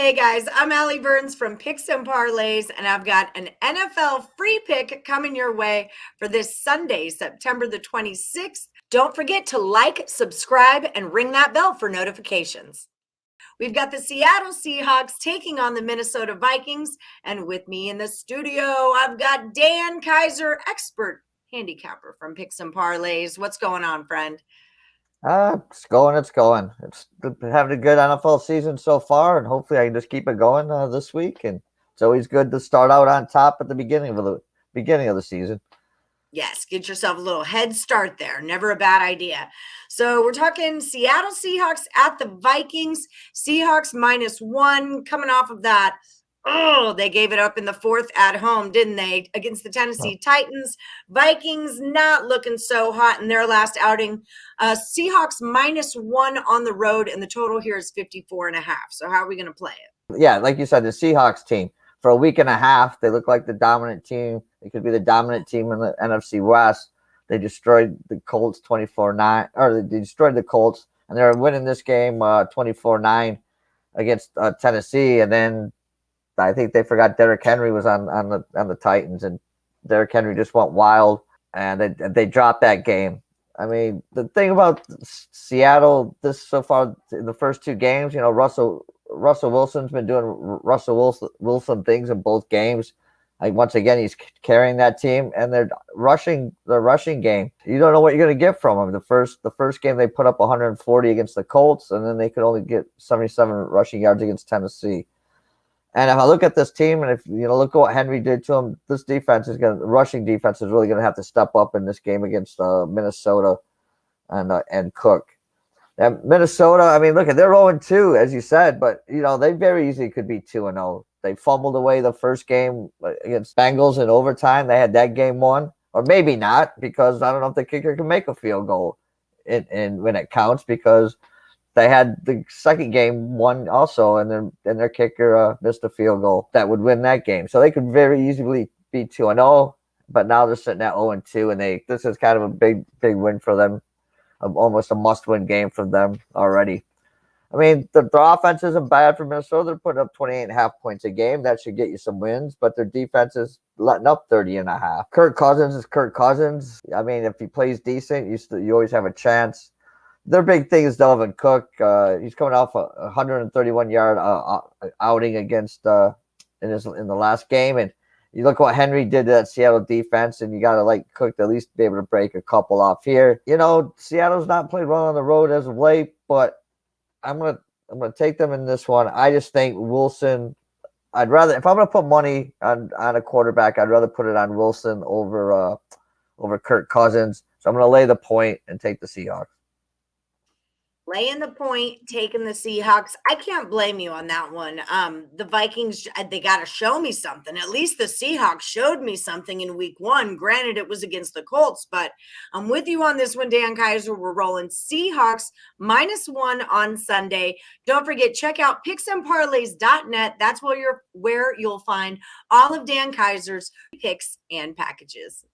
Hey guys, I'm Allie Burns from Picks Parlays, and I've got an NFL free pick coming your way for this Sunday, September the 26th. Don't forget to like, subscribe, and ring that bell for notifications. We've got the Seattle Seahawks taking on the Minnesota Vikings, and with me in the studio, I've got Dan Kaiser, expert handicapper from Picks Parlays. What's going on, friend? It's going. It's having a good NFL season so far, and hopefully I can just keep it going this week. And it's always good to start out on top at the beginning of the season. Yes, get yourself a little head start there. Never a bad idea. So we're talking Seattle Seahawks at the Vikings. Seahawks -1 coming off of that. Oh, they gave it up in the fourth at home, didn't they, against the Tennessee Titans? Vikings not looking so hot in their last outing. Seahawks -1 on the road, and the total here is 54.5. So how are we going to play it? Yeah, like you said, the Seahawks team for a week and a half, they look like the dominant team. They could be the dominant team in the NFC West. They destroyed the Colts 24-9, or they destroyed the Colts, and they're winning this game 24-9 against Tennessee, and then I think they forgot Derrick Henry was on the Titans, and Derrick Henry just went wild, and they dropped that game. I mean, the thing about Seattle this so far in the first two games, Russell Wilson's been doing Russell Wilson things in both games. Like once again, he's carrying that team, and they're rushing game. You don't know what you're going to get from them. The first game they put up 140 against the Colts, and then they could only get 77 rushing yards against Tennessee. And if I look at this team, and if look at what Henry did to him, this defense rushing defense is really going to have to step up in this game against Minnesota and Cook. And Minnesota, I mean, look, they're 0-2, as you said, but they very easily could be 2-0. They fumbled away the first game against Bengals in overtime. They had that game won, or maybe not, because I don't know if the kicker can make a field goal when it counts, because they had the second game won also, and their kicker missed a field goal that would win that game. So they could very easily be 2-0, but now they're sitting at 0-2, and this is kind of a big win for them, almost a must-win game for them already. I mean, the offense isn't bad for Minnesota. They're putting up 28.5 points a game. That should get you some wins, but their defense is letting up 30.5. Kirk Cousins is Kirk Cousins. I mean, if he plays decent, you always have a chance. Their big thing is Dalvin Cook. He's coming off a 131-yard outing against in the last game, and you look what Henry did to that Seattle defense, and you got to like Cook to at least be able to break a couple off here. Seattle's not played well on the road as of late, but I'm gonna take them in this one. I just think Wilson. I'd rather, if I'm gonna put money on a quarterback, I'd rather put it on Wilson over Kirk Cousins. So I'm gonna lay the point and take the Seahawks. Laying the point, taking the Seahawks. I can't blame you on that one. The Vikings, they got to show me something. At least the Seahawks showed me something in week one. Granted, it was against the Colts, but I'm with you on this one, Dan Kaiser. We're rolling Seahawks -1 on Sunday. Don't forget, check out picksandparlays.net. That's where you'll find all of Dan Kaiser's picks and packages.